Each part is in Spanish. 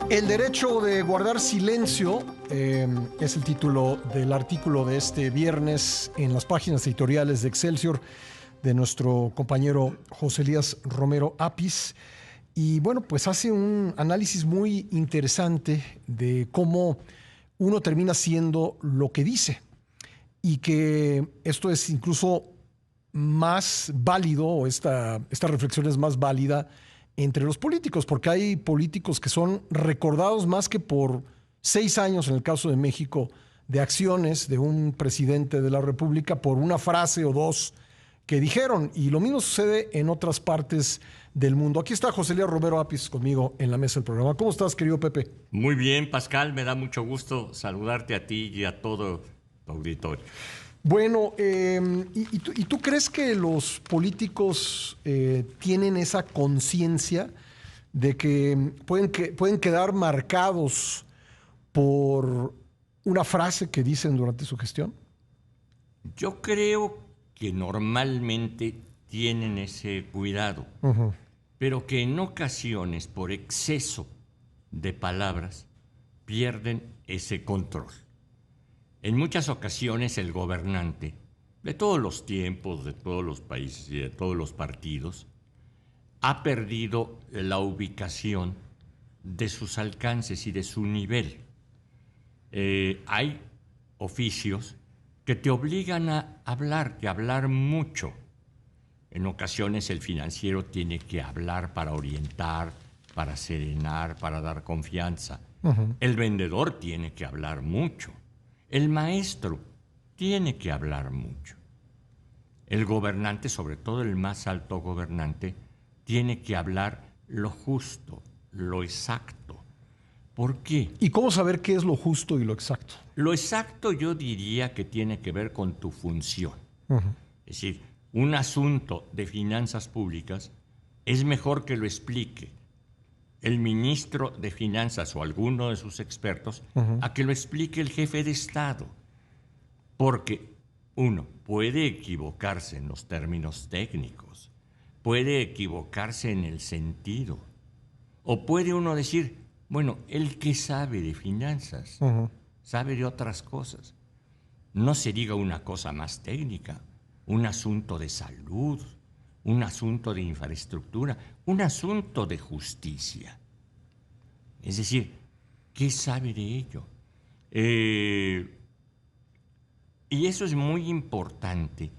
El derecho de guardar silencio es el título del artículo de este viernes en las páginas editoriales de Excelsior de nuestro compañero José Elías Romero Apis. Y bueno, pues hace un análisis muy interesante de cómo uno termina siendo lo que dice y que esto es incluso más válido, o esta reflexión es más válida entre los políticos, porque hay políticos que son recordados más que por 6 años, en el caso de México, de acciones de un presidente de la República por una frase o dos que dijeron. Y lo mismo sucede en otras partes del mundo. Aquí está José Elías Romero Apis conmigo en la mesa del programa. ¿Cómo estás, querido Pepe? Muy bien, Pascal. Me da mucho gusto saludarte a ti y a todo tu auditorio. Bueno, ¿y tú crees que los políticos tienen esa conciencia de que pueden quedar marcados por una frase que dicen durante su gestión? Yo creo que normalmente tienen ese cuidado, pero que en ocasiones, por exceso de palabras, pierden ese control. En muchas ocasiones el gobernante, de todos los tiempos, de todos los países y de todos los partidos, ha perdido la ubicación de sus alcances y de su nivel. Hay oficios que te obligan a hablar mucho. En ocasiones el financiero tiene que hablar para orientar, para serenar, para dar confianza. El vendedor tiene que hablar mucho. El maestro tiene que hablar mucho. El gobernante, sobre todo el más alto gobernante, tiene que hablar lo justo, lo exacto. ¿Por qué? ¿Y cómo saber qué es lo justo y lo exacto? Lo exacto yo diría que tiene que ver con tu función. Es decir, un asunto de finanzas públicas es mejor que lo explique el ministro de Finanzas o alguno de sus expertos a que lo explique el jefe de Estado. Porque uno puede equivocarse en los términos técnicos, puede equivocarse en el sentido, o puede uno decir, bueno, el que sabe de finanzas, sabe de otras cosas. No se diga una cosa más técnica, un asunto de salud, un asunto de infraestructura, un asunto de justicia. Es decir, ¿qué sabe de ello? Y eso es muy importante.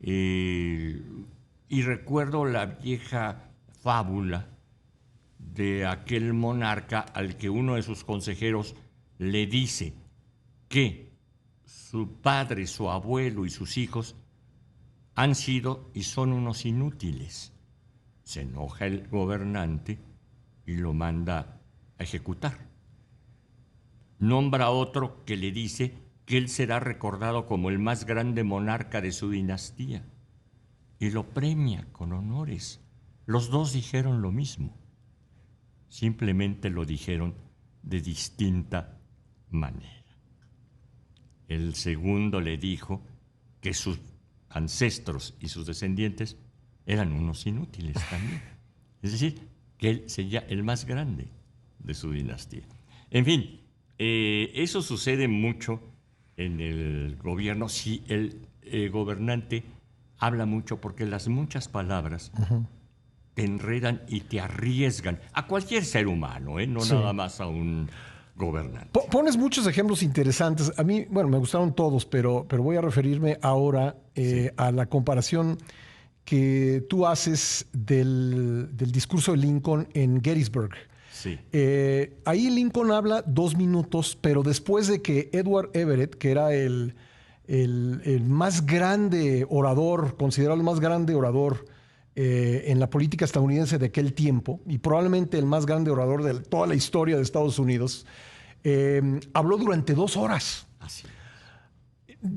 Y recuerdo la vieja fábula de aquel monarca al que uno de sus consejeros le dice que su padre, su abuelo y sus hijos han sido y son unos inútiles. Se enoja el gobernante y lo manda a ejecutar. Nombra a otro que le dice que él será recordado como el más grande monarca de su dinastía y lo premia con honores. Los dos dijeron lo mismo, simplemente lo dijeron de distinta manera. El segundo le dijo que sus ancestros y sus descendientes eran unos inútiles también. Es decir, que él sería el más grande de su dinastía. En fin, eso sucede mucho en el gobierno si el gobernante habla mucho, porque las muchas palabras te enredan y te arriesgan a cualquier ser humano, no nada más a un gobernante. Pones muchos ejemplos interesantes. A mí, bueno, me gustaron todos, pero voy a referirme ahora a la comparación que tú haces del discurso de Lincoln en Gettysburg. Sí. Ahí Lincoln habla 2 minutos, pero después de que Edward Everett, que era el más grande orador, considerado el más grande orador en la política estadounidense de aquel tiempo, y probablemente el más grande orador de toda la historia de Estados Unidos, habló durante 2 horas. Así.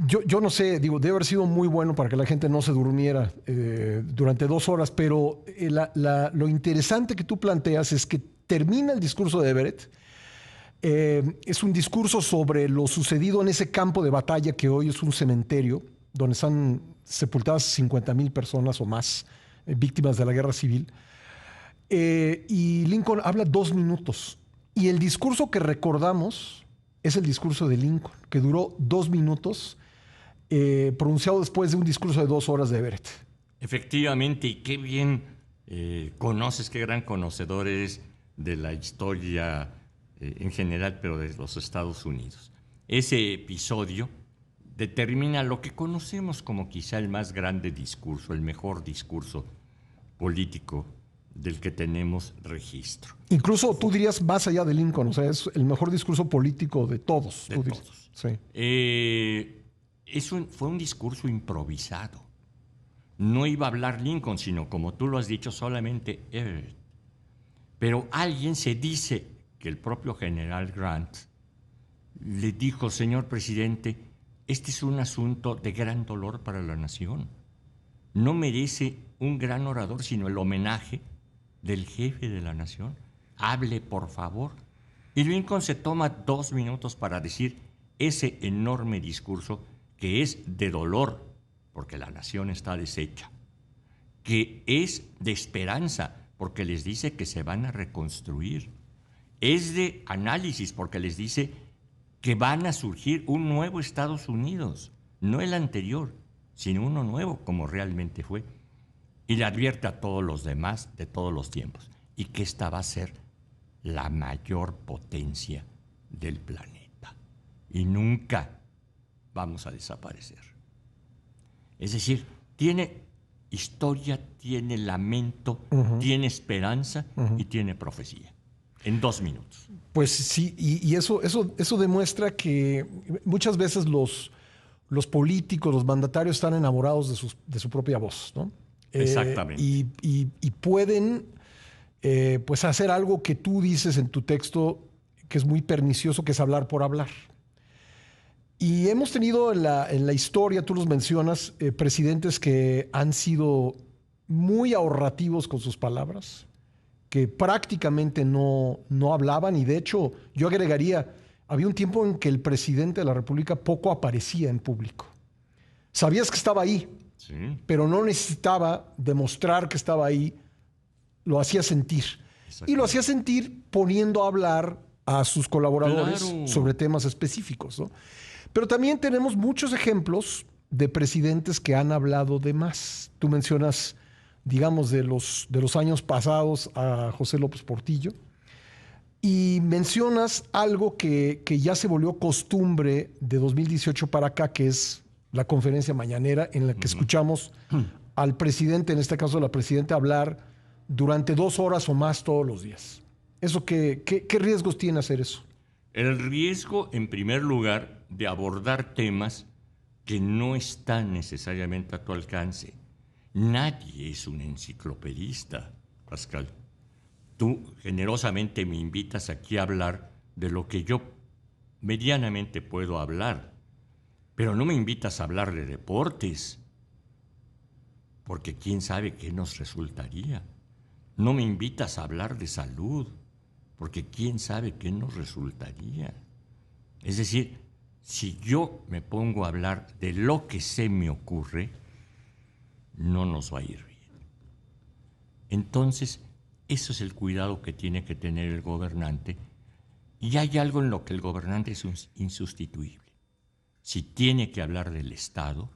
Yo no sé, digo, debe haber sido muy bueno para que la gente no se durmiera durante 2 horas, pero lo interesante que tú planteas es que termina el discurso de Everett. Es un discurso sobre lo sucedido en ese campo de batalla que hoy es un cementerio, donde están sepultadas 50,000 personas o más víctimas de la guerra civil. Y Lincoln habla 2 minutos. Y el discurso que recordamos es el discurso de Lincoln, que duró 2 minutos, pronunciado después de un discurso de 2 horas de Everett. Efectivamente, y qué bien conoces, qué gran conocedor eres de la historia en general, pero de los Estados Unidos. Ese episodio determina lo que conocemos como quizá el más grande discurso, el mejor discurso político del que tenemos registro. Incluso tú dirías más allá de Lincoln, o sea, es el mejor discurso político de todos. De todos. Sí. Fue un discurso improvisado. No iba a hablar Lincoln, sino, como tú lo has dicho, solamente Everett. Pero alguien se dice que el propio general Grant le dijo: señor presidente, este es un asunto de gran dolor para la nación. No merece un gran orador, sino el homenaje del jefe de la nación. Hable, por favor. Y Lincoln se toma 2 minutos para decir ese enorme discurso que es de dolor, porque la nación está deshecha, que es de esperanza, porque les dice que se van a reconstruir, es de análisis, porque les dice que van a surgir un nuevo Estados Unidos, no el anterior, sino uno nuevo, como realmente fue. Y le advierte a todos los demás de todos los tiempos, y que esta va a ser la mayor potencia del planeta. Y nunca vamos a desaparecer. Es decir, tiene historia, tiene lamento, tiene esperanza y tiene profecía. En 2 minutos. Pues sí, y eso demuestra que muchas veces los políticos, los mandatarios están enamorados de su propia voz, ¿no? Exactamente. Y pueden pues hacer algo que tú dices en tu texto que es muy pernicioso, que es hablar por hablar. Y hemos tenido en la historia, tú los mencionas, presidentes que han sido muy ahorrativos con sus palabras, que prácticamente no hablaban, y de hecho yo agregaría, había un tiempo en que el presidente de la República poco aparecía en público. Sabías que estaba ahí, Sí. pero no necesitaba demostrar que estaba ahí, lo hacía sentir. Y lo hacía sentir poniendo a hablar a sus colaboradores sobre temas específicos, ¿no? Pero también tenemos muchos ejemplos de presidentes que han hablado de más. Tú mencionas, digamos, de los años pasados a José López Portillo, y mencionas algo que ya se volvió costumbre de 2018 para acá, que es la conferencia mañanera en la que escuchamos al presidente, en este caso la presidenta, hablar durante 2 horas o más todos los días. ¿Eso qué riesgos tiene hacer eso? El riesgo, en primer lugar, de abordar temas que no están necesariamente a tu alcance. Nadie es un enciclopedista, Pascal. Tú generosamente me invitas aquí a hablar de lo que yo medianamente puedo hablar, pero no me invitas a hablar de deportes, porque quién sabe qué nos resultaría. No me invitas a hablar de salud, porque quién sabe qué nos resultaría. Es decir, si yo me pongo a hablar de lo que se me ocurre, no nos va a ir bien. Entonces, eso es el cuidado que tiene que tener el gobernante, y hay algo en lo que el gobernante es insustituible. Si tiene que hablar del Estado,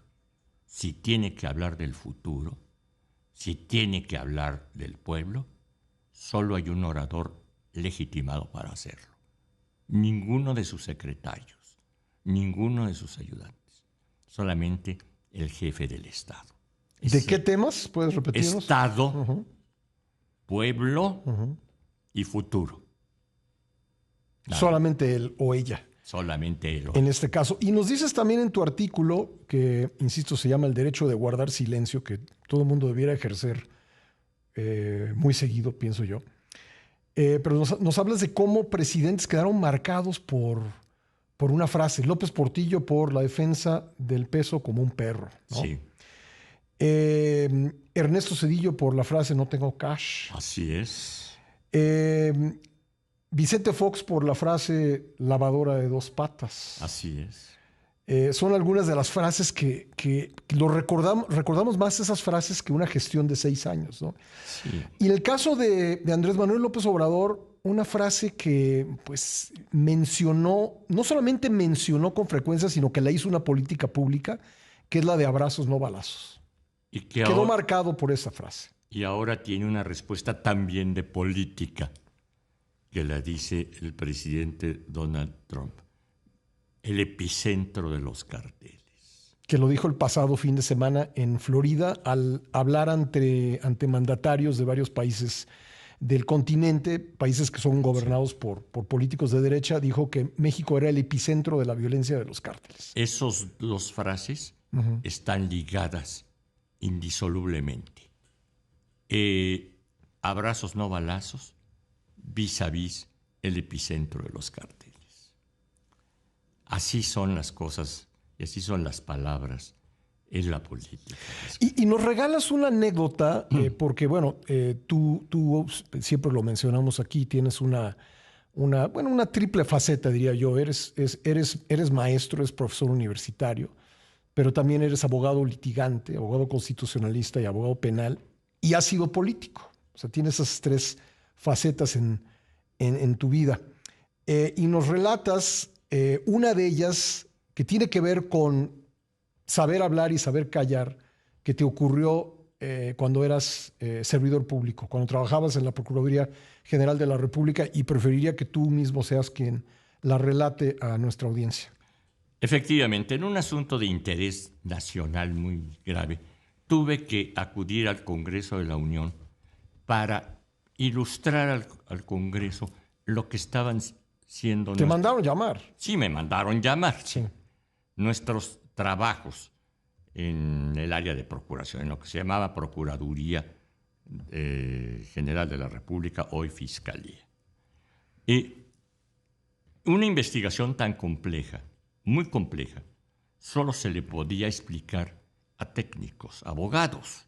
si tiene que hablar del futuro, si tiene que hablar del pueblo, solo hay un orador legitimado para hacerlo. Ninguno de sus secretarios, ninguno de sus ayudantes, solamente el jefe del Estado. ¿De qué temas? ¿Puedes repetirnos? Estado, pueblo y futuro. Nada. Solamente él o ella. Solamente él. En este caso. Y nos dices también en tu artículo, que, insisto, se llama El derecho de guardar silencio, que todo el mundo debiera ejercer muy seguido, pienso yo. Pero nos hablas de cómo presidentes quedaron marcados por una frase. López Portillo por la defensa del peso como un perro, ¿no? Sí. Ernesto Zedillo por la frase no tengo cash. Así es. Vicente Fox por la frase lavadora de 2 patas. Así es. Son algunas de las frases que lo recordamos más esas frases que una gestión de 6 años, ¿no? Sí. Y en el caso de Andrés Manuel López Obrador, una frase que pues mencionó, no solamente mencionó con frecuencia, sino que la hizo una política pública, que es la de abrazos, no balazos. Y que Quedó ahora, marcado por esa frase. y ahora tiene una respuesta también de política, que la dice el presidente Donald Trump. El epicentro de los carteles. Que lo dijo el pasado fin de semana en Florida al hablar ante mandatarios de varios países del continente, países que son gobernados por políticos de derecha, dijo que México era el epicentro de la violencia de los cárteles. Esas dos frases están ligadas indisolublemente. Abrazos no balazos, vis a vis el epicentro de los cárteles. Así son las cosas y así son las palabras en la política. Y nos regalas una anécdota, porque bueno, tú siempre lo mencionamos aquí, tienes una triple faceta, diría yo. Eres maestro, eres profesor universitario, pero también eres abogado litigante, abogado constitucionalista y abogado penal, y has sido político. O sea, tienes esas 3 facetas en tu vida. Y nos relatas una de ellas que tiene que ver con saber hablar y saber callar, que te ocurrió cuando eras servidor público, cuando trabajabas en la Procuraduría General de la República, y preferiría que tú mismo seas quien la relate a nuestra audiencia. Efectivamente, en un asunto de interés nacional muy grave, tuve que acudir al Congreso de la Unión para ilustrar al Congreso lo que estaban siendo... ¿Te mandaron llamar? Sí, me mandaron llamar. Sí. Nuestros trabajos en el área de procuración, en lo que se llamaba Procuraduría General de la República, hoy Fiscalía. Y una investigación tan compleja, muy compleja, solo se le podía explicar a técnicos, abogados.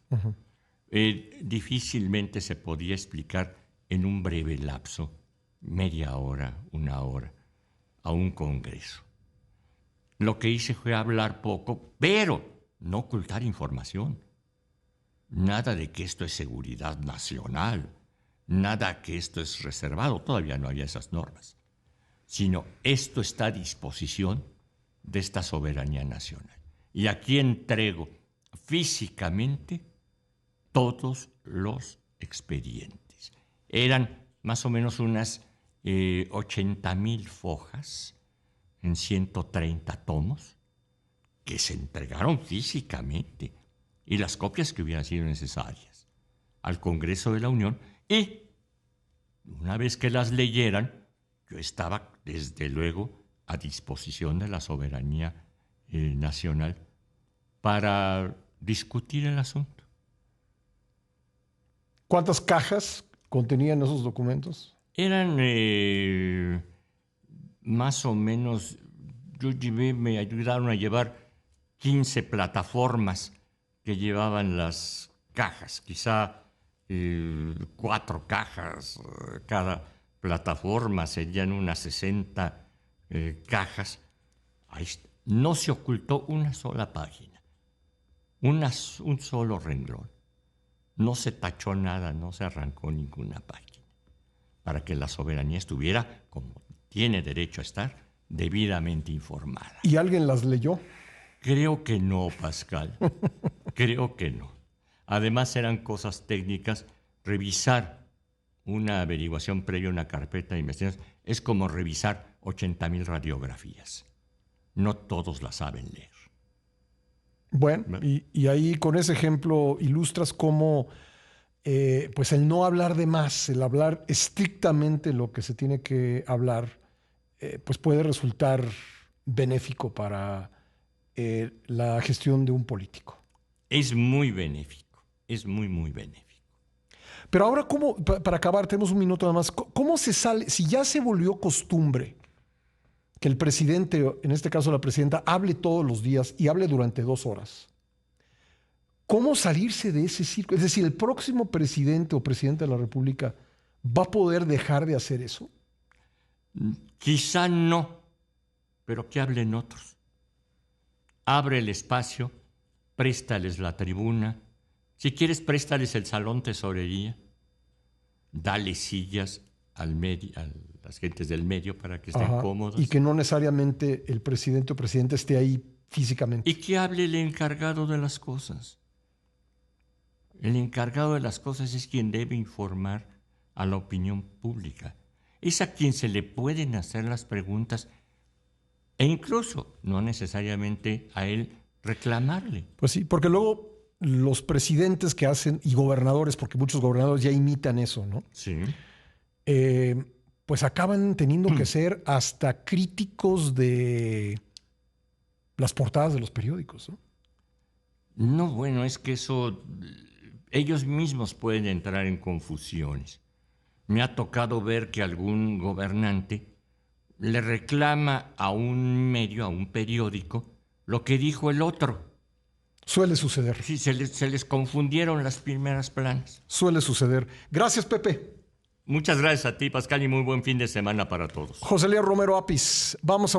Difícilmente se podía explicar en un breve lapso, media hora, 1 hora, a un congreso. Lo que hice fue hablar poco, pero no ocultar información. Nada de que esto es seguridad nacional, nada que esto es reservado, todavía no había esas normas, sino esto está a disposición de esta soberanía nacional. Y aquí entrego físicamente todos los expedientes. Eran más o menos unas 80,000 fojas en 130 tomos que se entregaron físicamente, y las copias que hubieran sido necesarias al Congreso de la Unión, y una vez que las leyeran, yo estaba desde luego a disposición de la soberanía nacional para discutir el asunto. ¿Cuántas cajas contenían esos documentos? Eran más o menos, me ayudaron a llevar 15 plataformas que llevaban las cajas, quizá 4 cajas cada plataforma, serían unas 60 cajas. Ahí no se ocultó una sola página, un solo renglón. No se tachó nada, no se arrancó ninguna página, para que la soberanía estuviera, como tiene derecho a estar, debidamente informada. ¿Y alguien las leyó? Creo que no, Pascal. Creo que no. Además, eran cosas técnicas. Revisar una averiguación previa a una carpeta de investigación es como revisar 80,000 radiografías. No todos la saben leer. Bueno, y ahí con ese ejemplo ilustras cómo pues el no hablar de más, el hablar estrictamente lo que se tiene que hablar, pues puede resultar benéfico para la gestión de un político. Es muy benéfico, es muy, muy benéfico. Pero ahora, ¿cómo, para acabar, tenemos un minuto nada más, cómo se sale, si ya se volvió costumbre que el presidente, en este caso la presidenta, hable todos los días y hable durante 2 horas? ¿Cómo salirse de ese círculo? Es decir, ¿el próximo presidente o presidenta de la República va a poder dejar de hacer eso? Quizá no, pero que hablen otros. abre el espacio, préstales la tribuna. Si quieres, préstales el salón tesorería. Dale sillas a las gentes del medio para que estén cómodos. Y que no necesariamente el presidente o presidenta esté ahí físicamente. Y que hable el encargado de las cosas. El encargado de las cosas es quien debe informar a la opinión pública. Es a quien se le pueden hacer las preguntas e incluso, no necesariamente a él, reclamarle. Pues sí, porque luego los presidentes que hacen, y gobernadores, porque muchos gobernadores ya imitan eso, ¿no? Sí. Pues acaban teniendo que ser hasta críticos de las portadas de los periódicos, ¿no? No, bueno, es que eso, ellos mismos pueden entrar en confusiones. Me ha tocado ver que algún gobernante le reclama a un medio, a un periódico, lo que dijo el otro. Suele suceder. Sí, se les confundieron las primeras planas. Suele suceder. Gracias, Pepe. Muchas gracias a ti, Pascal, y muy buen fin de semana para todos. José Elías Romero Apis, vamos a